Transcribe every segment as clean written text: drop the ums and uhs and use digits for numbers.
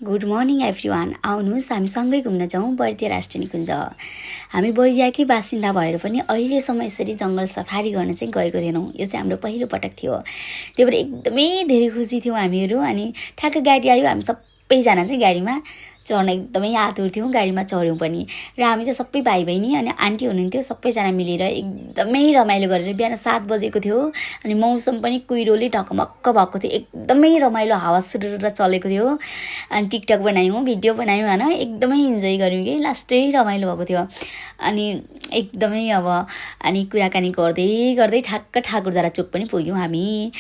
Good morning everyone. आउनुहोस् हामी सँगै घुम्न जाउँ बर्दिया राष्ट्रिय निकुञ्ज। हामी बर्दियाकै बासिन्दा भएर पनि अहिलेसम्म यसरी जङ्गल सफारी गर्न चाहिँ गएको थिएनौँ। यो चाहिँ हाम्रो पहिलो पटक थियो। त्यो भएर एकदमै धेरै खुसी थियौँ हामीहरू। अनि ठ्याक्क गाडी आयो, हामी सबैजना चाहिँ गाडीमा चढ्न एकदमै आतुर थियौँ। गाडीमा चढ्यौँ पनि र हामी चाहिँ सबै भाइ बहिनी अनि आन्टी हुनुहुन्थ्यो, सबैजना मिलेर एकदमै रमाइलो गरेर बिहान 7 बजेको थियो। अनि मौसम पनि कुहिरोले ढकमक्क भएको थियो। एकदमै रमाइलो हावा सुरुर चलेको थियो। अनि टिकटक बनायौँ, भिडियो बनायौँ होइन, एकदमै इन्जोय गऱ्यौँ कि लास्टै रमाइलो भएको थियो। अनि एकदमै अनि कुराकानी गर्दै गर्दै ठ्याक्क ठाकुरद्वारा चोक पनि पुग्यौँ हामी।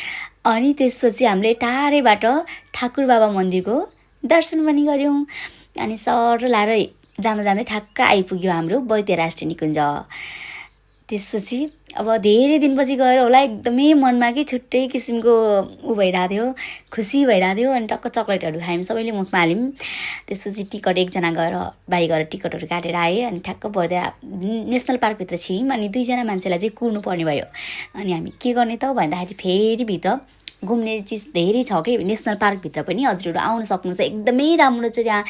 अनि त्यसपछि हामीले टाढैबाट ठाकुर बाबा मन्दिरको दर्शन पनि गऱ्यौँ। अनि सर लाएर जाँदा जाँदै ठ्याक्क आइपुग्यो हाम्रो बर्दिया राष्ट्रिय निकुञ्ज। त्यसपछि धेरै दिनपछि गएर होला एकदमै मनमा कि छुट्टै किसिमको भइरहेको थियो, खुसी भइरहेको थियो। अनि टक्क चक्लेटहरू खायौँ, सबैले मुखमा हाल्यौँ। त्यसपछि टिकट एकजना गएर बाई गएर टिकटहरू काटेर आएँ। अनि ठ्याक्क बर्दिया नेसनल पार्कभित्र छियौँ। अनि 2जना मान्छेलाई चाहिँ कुर्नु पर्ने भयो। अनि हामी के गर्ने त भन्दाखेरि फेरि भित्र घुम्ने चिज धेरै छ कि नेसनल पार्कभित्र पनि हजुरहरू आउन सक्नुहुन्छ। एकदमै राम्रो छ, त्यहाँ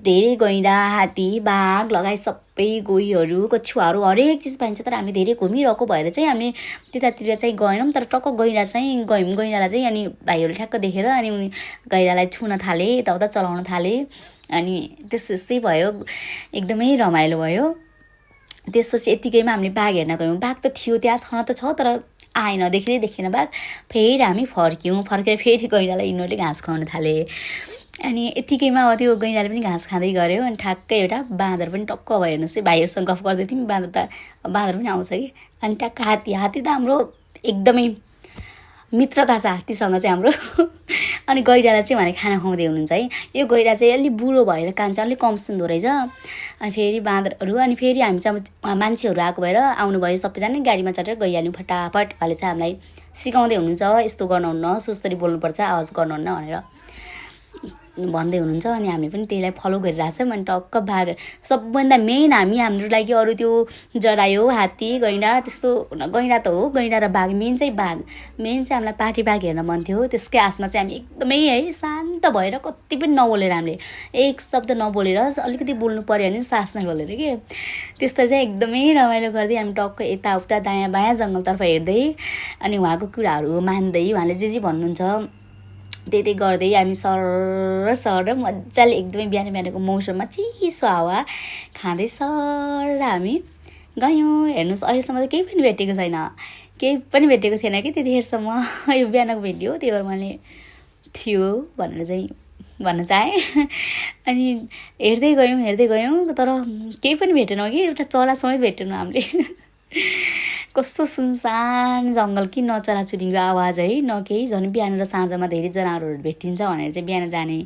धेरै गैँडा, हात्ती, बाघ लगायत सबै गोहीहरू, कछुवाहरू हरेक चिज पाइन्छ। तर हामीले धेरै घुमिरहेको भएर चाहिँ हामीले त्यतातिर चाहिँ गएनौँ। तर टक्क गैँडा चाहिँ गयौँ। गैँडालाई चाहिँ अनि भाइहरूले ठ्याक्क देखेर अनि उनी गैँडालाई छुन थाले, यताउता चलाउन थाले। अनि त्यस्तै भयो, एकदमै रमाइलो भयो। त्यसपछि यत्तिकैमा हामीले बाघ हेर्न गयौँ। बाघ त थियो, त्यहाँ छन त छ, तर आएन, देखेन बाघ। फेरि हामी फर्क्यौँ। फर्केर फेरि गैँडालाई यिनीहरूले घाँस खुवाउन थाले। अनि यत्तिकैमा त्यो गैँडाले पनि घाँस खाँदै गऱ्यो। अनि ठ्याक्कै एउटा बाँदर पनि टक्क भयो। हेर्नुहोस् है, भाइहरूसँग गफ गर्दै थियौँ, बाँदर पनि आउँछ कि। अनि ट्याक्क हात्ती त हाम्रो एकदमै मित्रता छ हात्तीसँग चाहिँ हाम्रो। अनि गैँडालाई चाहिँ उहाँले खाना खुवाउँदै हुनुहुन्छ है। यो गैँडा चाहिँ अलि बुढो भएर कान्छ, अलिक कम सुन्दो रहेछ। अनि फेरि बाँदरहरू, अनि फेरि हामी चाहिँ मान्छेहरू आएको भएर आउनुभयो, सबैजना गाडीमा चढेर गइहाल्यौँ फटाफट। उहाँले चाहिँ हामीलाई सिकाउँदै हुनुहुन्छ, यस्तो गर्नुहुन्न, सुस्तरी बोल्नुपर्छ, आवाज गर्नुहुन्न भनेर भन्दै हुनुहुन्छ। अनि हामी पनि त्यसलाई फलो गरिरहेको छौँ। अनि टक्क बाघ सबभन्दा मेन हाम्रो लागि अरू त्यो जरायो, हात्ती, गैँडा त्यस्तो गैँडा त हो, गैँडा र बाघ मेन चाहिँ बाघ। मेन चाहिँ हामीलाई पाठी बाघ हेर्न मन थियो। त्यसकै आसमा चाहिँ हामी एकदमै है शान्त भएर कति पनि नबोलेर, हामीले एक शब्द नबोलेर, अलिकति बोल्नु पऱ्यो भने सासमै बोलेर के, त्यस्तो चाहिँ एकदमै रमाइलो गर्दै हामी टक्क यताउता दायाँ बायाँ जङ्गलतर्फ हेर्दै अनि उहाँको कुराहरू मान्दै, उहाँले जे भन्नुहुन्छ त्यही गर्दै हामी सर मजाले एकदमै बिहानको मौसममा चिसो हावा खाँदै सर हामी गयौँ। हेर्नुहोस्, अहिलेसम्म त केही पनि भेटेको छैन, केही पनि भेटेको थिएन कि त्यतिखेरसम्म। यो बिहानको भेट्यो, त्यही भएर मैले थियो भनेर चाहिँ भन्न चाहेँ। अनि हेर्दै गयौँ तर केही पनि भेटेनौँ कि, एउटा चरा समेत भेटेनौँ हामीले। कस्तो सुनसान जङ्गल कि, न चराचुरुङ्गीको आवाज है, न केही। झन् बिहान र साँझमा धेरै जनावरहरू भेटिन्छ भनेर चाहिँ बिहान जाने।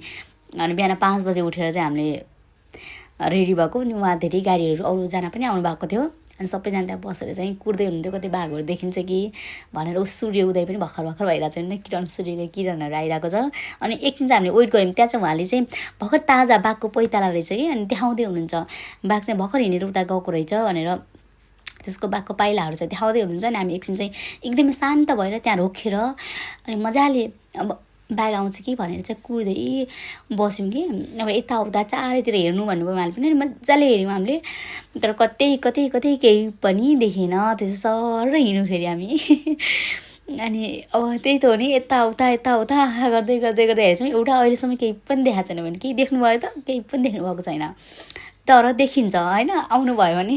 अनि बिहान 5 बजे उठेर चाहिँ हामीले रेडी भएको। अनि उहाँ धेरै गाडीहरू अरूजना पनि आउनु भएको थियो। अनि सबैजना त्यहाँ बसेर चाहिँ कुर्दै हुनुहुन्थ्यो, कतै बाघहरू देखिन्छ कि भनेर। सूर्य उदय पनि भर्खर भइरहेको छ होइन, सूर्यको किरणहरू आइरहेको छ। अनि एकछिन चाहिँ हामीले वेट गऱ्यौँ। त्यहाँ चाहिँ उहाँले चाहिँ भर्खर ताजा बाघको पैताला रहेछ कि, अनि देखाउँदै हुनुहुन्छ बाघ चाहिँ भर्खर हिँडेर उता गएको रहेछ भनेर। त्यसको बाघको पाइलाहरू चाहिँ देखाउँदै हुनुहुन्छ। अनि हामी एकछिन चाहिँ एकदमै शान्त भएर त्यहाँ रोकेर अनि मजाले बाघ आउँछ कि भनेर चाहिँ कुर्दै बस्यौँ कि। अब यताउता चारैतिर हेर्नु भन्नुभयो उहाँले पनि, मजाले हेऱ्यौँ हामीले। तर कतै केही पनि देखेन। त्यसो सर हिँड्यौँ फेरि हामी। अनि त्यही त हो नि, यताउता गर्दै हेर्छौँ। एउटा अहिलेसम्म केही पनि देखाएको छैन भने, केही देख्नुभयो त? केही पनि देख्नुभएको छैन, तर देखिन्छ होइन, आउनुभयो भने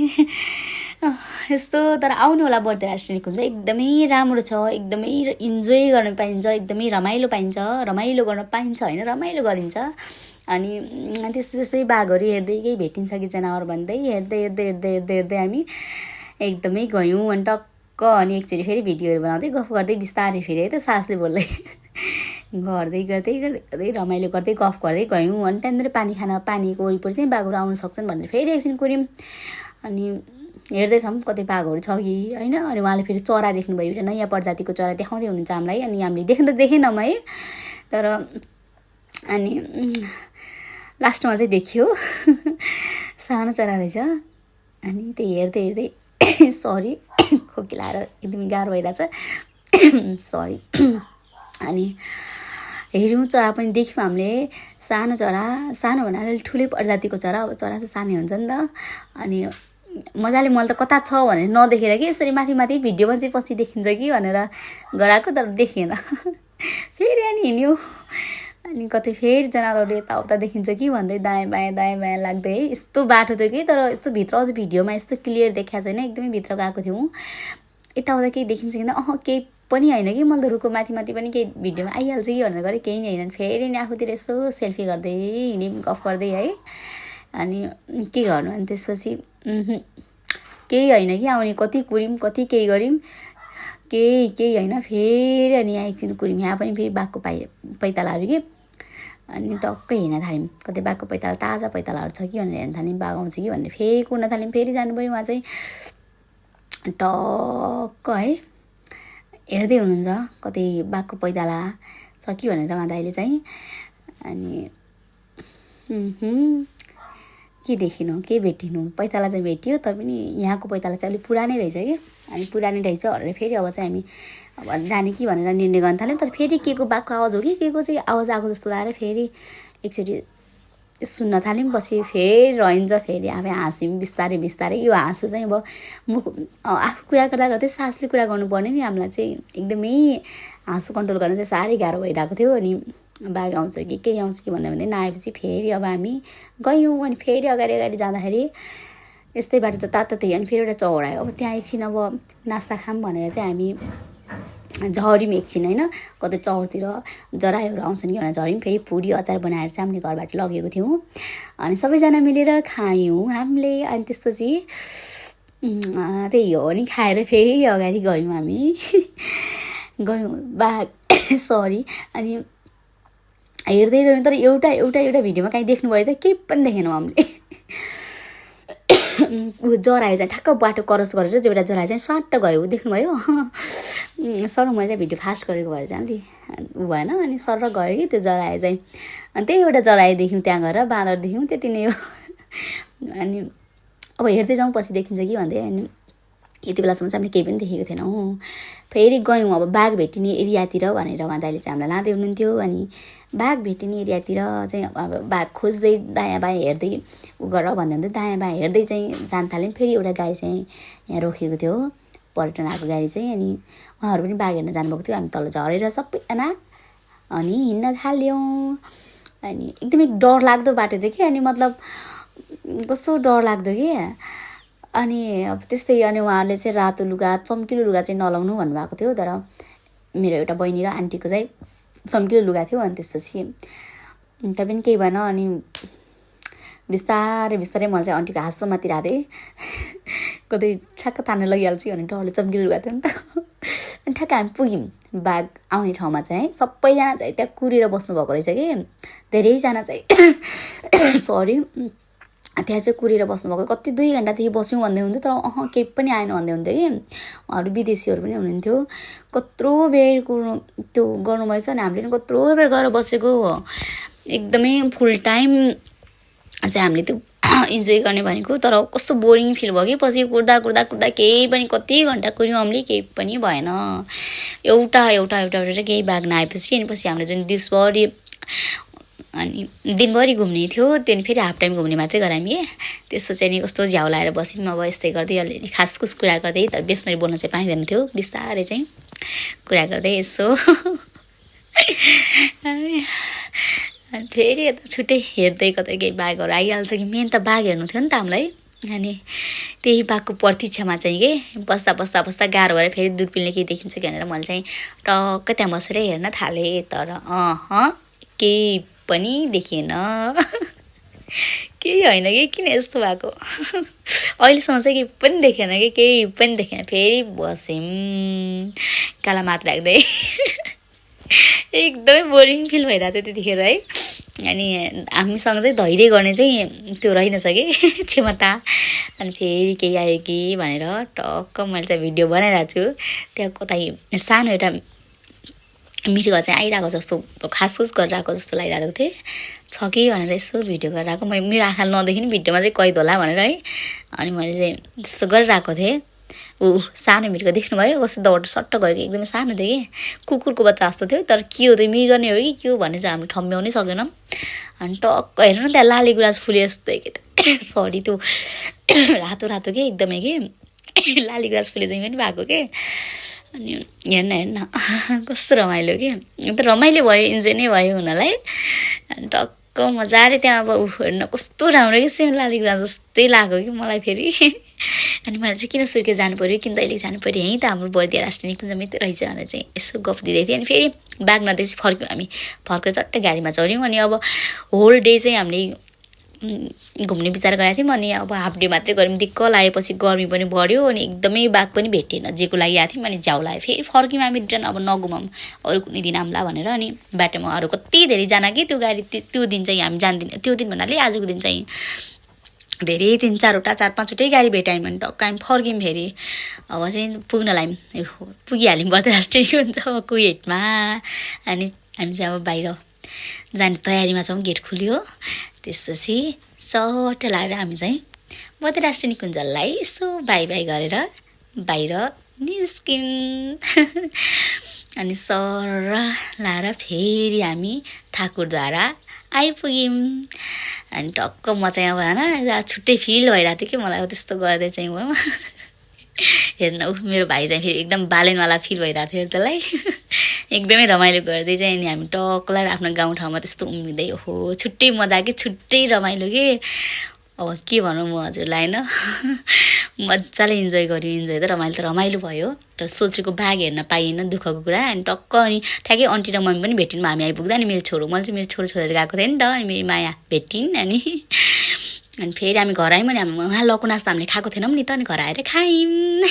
यस्तो। तर आउनु होला बर्दिया राष्ट्रिय निकुञ्ज, एकदमै राम्रो छ, एकदमै इन्जोय गर्न पाइन्छ, एकदमै रमाइलो गर्न पाइन्छ होइन, रमाइलो गरिन्छ। अनि त्यस्तै बाघहरू हेर्दै केही भेटिन्छ कि जनावर भन्दै हेर्दै हामी एकदमै गयौँ। अनि टक्क अनि एकचोटि फेरि भिडियोहरू बनाउँदै गफ गर्दै बिस्तारै फेरि है त सासले बोल्दै गर्दै रमाइलो गर्दै गफ गर्दै गयौँ। अनि त्यहाँनिर पानीको वरिपरि चाहिँ बाघहरू आउन सक्छन् भनेर फेरि एकछिन कुर्यौँ। अनि हेर्दैछौँ कतै बाघहरू छ कि होइन। अनि उहाँले फेरि चरा देख्नुभयो, एउटा नयाँ प्रजातिको चरा देखाउँदै हुनुहुन्छ हामीलाई। अनि हामीले देखेनौँ है, तर अनि लास्टमा चाहिँ देखियो सानो चरा रहेछ। अनि त्यही हेर्दै सरी खोकी लाएर एकदमै गाह्रो भइरहेछ, सरी। अनि हेऱ्यौँ, चरा पनि देख्यौँ हामीले, सानो चरा, सानो भन्दा अलिक ठुलै प्रजातिको चरा, अब चरा त सानै हुन्छ नि त। अनि मजाले मैले त कता छ भनेर नदेखेर कि यसरी माथि माथि भिडियोमा चाहिँ पछि देखिन्छ कि भनेर गराएको, तर देखेन। फेरि अनि हिँड्यो, अनि कतै फेरि जनावरहरू यताउता देखिन्छ कि भन्दै दायाँ बायाँ लाग्दै है। यस्तो बाटो थियो कि, तर यस्तो भित्र अझ भिडियोमा यस्तो क्लियर देखाएको छैन, एकदमै भित्र गएको थियौँ। यताउता केही देखिन्छ कि केही पनि होइन कि, मैले त रुखको माथि माथि पनि केही भिडियोमा आइहाल्छ कि भनेर गरेँ, केही नै होइन। फेरि नि आफूतिर यसो सेल्फी गर्दै हिँड्यौँ, गफ गर्दै है। अनि के गर्नु, अनि त्यसपछि केही होइन कि, आउने कति कुर्यौँ, कति केही गऱ्यौँ, केही होइन। फेरि अनि यहाँ एकछिन कुर्यौँ, यहाँ पनि फेरि बाघको पैतालाहरू कि। अनि टक्कै हिँड्न थाल्यौँ, कतै बाघको पैताला, ताजा पैतालाहरू छ कि भनेर हेर्न थाल्यौँ, बाघ आउँछ कि भनेर फेरि कुर्न थाल्यौँ। फेरि जानुभयो उहाँ चाहिँ टक्क है हेर्दै हुनुहुन्छ कतै बाघको पैताला छ कि भनेर उहाँ दाइले चाहिँ। अनि के देखिनु, के भेटिनु, पैताला चाहिँ भेटियो। तैपनि यहाँको पैताला चाहिँ अलिक पुरानै रहेछ कि, अनि पुरानै रहेछ भनेर फेरि अब चाहिँ हामी अब जाने कि भनेर निर्णय गर्न थाल्यौँ। तर फेरि के को बाघको आवाज हो कि के को चाहिँ आवाज आएको जस्तो लागेर फेरि एकचोटि सुन्न थाल्यौँ। पछि फेरि रहन्छ, फेरि आफै हाँस्यौँ बिस्तारै बिस्तारै। यो हाँसो चाहिँ अब आफू कुरा गर्दा गर्दै सासले कुरा गर्नुपर्ने नि, हामीलाई चाहिँ एकदमै हाँसो कन्ट्रोल गर्न चाहिँ साह्रै गाह्रो भइरहेको थियो। अनि बाघ आउँछ कि केही आउँछ कि भन्दै नआएपछि फेरि अब हामी गयौँ। अनि फेरि अगाडि जाँदाखेरि यस्तै बाटो त तातो थियो। अनि फेरि एउटा चौर आयो, अब त्यहाँ एकछिन अब नास्ता खाऊँ भनेर चाहिँ हामी झऱ्यौँ एकछिन होइन। कतै चौरतिर जरायोहरू आउँछन् कि भनेर झऱ्यौँ। फेरि पुरी अचार बनाएर चाहिँ हामीले घरबाट लगेको थियौँ। अनि सबैजना मिलेर खायौँ हामीले। अनि त्यसपछि त्यही हो नि, खाएर फेरि अगाडि गयौँ हामी। गयौँ बाघ सरी। अनि हेर्दै गयौँ, तर एउटा भिडियोमा कहीँ देख्नुभयो त, केही पनि देखेनौँ हामीले। जरायो चाहिँ ठ्याक्क बाटो क्रस गरेर एउटा जरायो चाहिँ सट्ट गयो, देख्नुभयो। सर मैले चाहिँ भिडियो फास्ट गरेको भएर चाहिँ अलिक ऊ भएन। अनि सर गयो कि त्यो जरायो चाहिँ। अनि त्यही एउटा जरायो देख्यौँ, त्यहाँ गएर बाँदर देख्यौँ, त्यति नै हो। अनि अब हेर्दै जाउँ पछि देखिन्छ कि भन्दै। अनि यति बेलासम्म चाहिँ हामीले केही पनि देखेको थिएनौँ। फेरि गयौँ अब बाघ भेटिने एरियातिर भनेर उहाँ दाइले चाहिँ हामीलाई लाँदै हुनुहुन्थ्यो। अनि बाघ भेटिने एरियातिर चाहिँ अब बाघ खोज्दै दायाँ बायाँ हेर्दै उ गर भन्दै हुँदै दायाँ बायाँ हेर्दै चाहिँ जान थाल्यौँ। फेरि एउटा गाडी चाहिँ यहाँ रोकेको थियो, पर्यटन आएको गाडी चाहिँ। अनि उहाँहरू पनि बाघ हेर्न जानुभएको थियो। हामी तल झरेर सबैजना अनि हिँड्न थाल्यौँ। अनि एकदमै डर लाग्दो बाटो थियो कि, अनि मतलब कस्तो डर लाग्दो कि। अनि अब त्यस्तै। अनि उहाँहरूले चाहिँ रातो लुगा, चम्किलो लुगा चाहिँ नलाउनु भन्नुभएको थियो। तर मेरो एउटा बहिनी र आन्टीको चाहिँ चम्किलो लुगा थियो। अनि त्यसपछि तैपनि केही भएन। अनि बिस्तारै मैले चाहिँ आन्टीको हाँसो माथिरहेको थिएँ, कतै ठ्याक्क तान्न लगिहाल्छ कि भने डरले। चम्किलो लुगा थियो नि त। अनि ठ्याक्क हामी पुग्यौँ बाघ आउने ठाउँमा चाहिँ। सबैजना चाहिँ त्यहाँ कुरेर बस्नुभएको रहेछ कि, धेरैजना चाहिँ सरी त्यहाँ चाहिँ कुरेर बस्नुभएको। कति 2 घन्टादेखि बस्यौँ भन्दै हुन्थ्यो, तर केही पनि आएन भन्दै हुन्थ्यो कि। उहाँहरू विदेशीहरू पनि हुनुहुन्थ्यो। कत्रो बेर त्यो गर्नुभएछ। अनि हामीले पनि कत्रो बेर गएर बसेको, एकदमै फुल टाइम चाहिँ हामीले त्यो इन्जोय गर्ने भनेको। तर कस्तो बोरिङ फिल भयो कि पछि कुर्दा केही पनि कति घन्टा कुर्यौँ हामीले, केही पनि भएन। एउटा केही बाघ नआएपछि अनि पछि हामीले जुन दिसभरि अनि दिनभरि घुम्ने थियो, त्यहाँदेखि फेरि हाफ टाइम घुम्ने मात्रै गरायौँ कि। त्यसपछि अनि कस्तो झ्याउ लाएर बस्यौँ। अब यस्तै गर्दै अलिअलि खासखुस कुरा गर्दै, तर बेसमरी बोल्न चाहिँ पाइँदैन थियो, बिस्तारै चाहिँ कुरा गर्दै यसो। अनि फेरि यता छुट्टै हेर्दै कतै केही बाघहरू आइहाल्छ कि। मेन त बाघ हेर्नु थियो नि त हामीलाई। अनि त्यही बाघको प्रतीक्षामा चाहिँ के बस्दा गाह्रो भएर फेरि दूरबीनले केही देखिन्छ कि भनेर मैले चाहिँ टक्कै त्यहाँ बसेर हेर्न थालेँ। तर केही पनि देखिएन। केही होइन कि, किन यस्तो भएको। अहिलेसम्म चाहिँ केही पनि देखेन कि, केही पनि देखेन। फेरि बस्यौँ काला मात राख्दै। एकदमै बोरिङ फिल भइरहेको थियो त्यतिखेर है। अनि हामीसँग चाहिँ धैर्य गर्ने चाहिँ त्यो रहेनछ कि क्षमता। अनि फेरि केही आयो कि भनेर टक्क मैले चाहिँ भिडियो बनाइरहेको छु। त्यहाँ कतै सानो एउटा मृग चाहिँ आइरहेको जस्तो, खासखुस गरिरहेको जस्तो लागिरहेको थिएँ। छ कि भनेर यसो भिडियो गरिरहेको। मेरो आँखाले नदेखि भिडियोमा चाहिँ कैद होला भनेर है। अनि मैले चाहिँ त्यस्तो गरिरहेको थिएँ। सानो मृग देख्नुभयो, कस्तो दौड सट्ट गयो कि, एकदमै सानो थियो कि, कुकुरको बच्चा जस्तो थियो। तर के हो त्यो, मृग नै हो कि के हो भन्ने चाहिँ हामीले ठम्ब्याउनै सकेनौँ। अनि टक्क हेर्नु न त्यहाँ लाली गुराँस फुले जस्तै के सरी त्यो रातो रातो के एकदमै के लाली गुराँस फुले चाहिँ पनि भएको के अनि हेर्न कस्तो रमाइलो के अन्त रमाइलो भयो इन्जोय नै भयो हुनलाई अनि टक्क मजाले त्यहाँ अब हेर्न कस्तो राम्रो कि सेम लाली गुराँस जस्तै लाग्यो कि मलाई फेरि अनि मैले चाहिँ किन सुर्खेत जानु पऱ्यो किन दैलेख जानु पऱ्यो यहीँ त हाम्रो बर्दिया राष्ट्रिय निकुञ्जमै त रहेछ भनेर चाहिँ यसो गफ दिँदै थिएँ अनि फेरि ब्याग नदिएपछि फर्क्यौँ हामी फर्केर चट्टै गाडीमा चढ्यौँ अनि अब होल डे चाहिँ हामीले घुम्ने विचार गरेको थियौँ अनि अब हाफ डे मात्रै गऱ्यौँ दिक्क लागेपछि गर्मी पनि बढ्यो अनि एकदमै बाघ पनि भेटिएन जेको लागि आएको थियौँ अनि झ्याउ लाग्यो फेरि फर्क्यौँ हामी रिटर्न अब नघुमाउँ अरू कुनै दिन आउँला भनेर अनि बाटोमा अरू कति धेरैजना कि त्यो गाडी त्यो दिन चाहिँ हामी जान्दिनँ त्यो दिन भन्नाले आजको दिन चाहिँ धेरै 3-4वटा 4-5वटै गाडी भेटायौँ अनि टक्क हामी फर्क्यौँ फेरि अब चाहिँ पुग्नलाई पुगिहाल्यौँ बर्दिया राष्ट्रिय हुन्छ अब कुवेटमा अनि हामी चाहिँ अब बाहिर जाने तयारीमा छौँ गेट खुल्यो त्यसपछि चट्ट लागेर हामी चाहिँ बर्दिया राष्ट्रिय निकुञ्जलाई यसो बाई बाई गरेर बाहिर निस्क्यौँ अनि सर लाएर फेरि हामी ठाकुरद्वारा आइपुग्यौँ अनि टक्क म चाहिँ अब होइन छुट्टै फिल भइरहेको थियो कि मलाई अब त्यस्तो गर्दै चाहिँ म हेर्न मेरो भाइ चाहिँ फेरि एकदम बालेनवाला फिल भइरहेको थियो त्यसलाई एकदमै रमाइलो गर्दै चाहिँ अनि हामी टक्कलाई आफ्नो गाउँठाउँमा त्यस्तो उम्मिँदै हो छुट्टै मजा कि छुट्टै रमाइलो के अब के भनौँ म हजुरलाई होइन मजाले इन्जोय गऱ्यौँ इन्जोय त रमाइलो भयो तर सोचेको बाघ हेर्न पाइएन दुःखको कुरा अनि टक्क अनि ठ्याक्कै आन्टी र मम्मी पनि भेटिनु हामी आइपुग्दा अनि मेरो छोरो मैले चाहिँ मेरो छोरो छोडेर गएको थिएँ नि त अनि मेरो माया भेटिन् अनि फेरि हामी घर आयौँ अनि उहाँ लको नास्ता हामीले खाएको थिएनौँ नि त अनि घर आएर खायौँ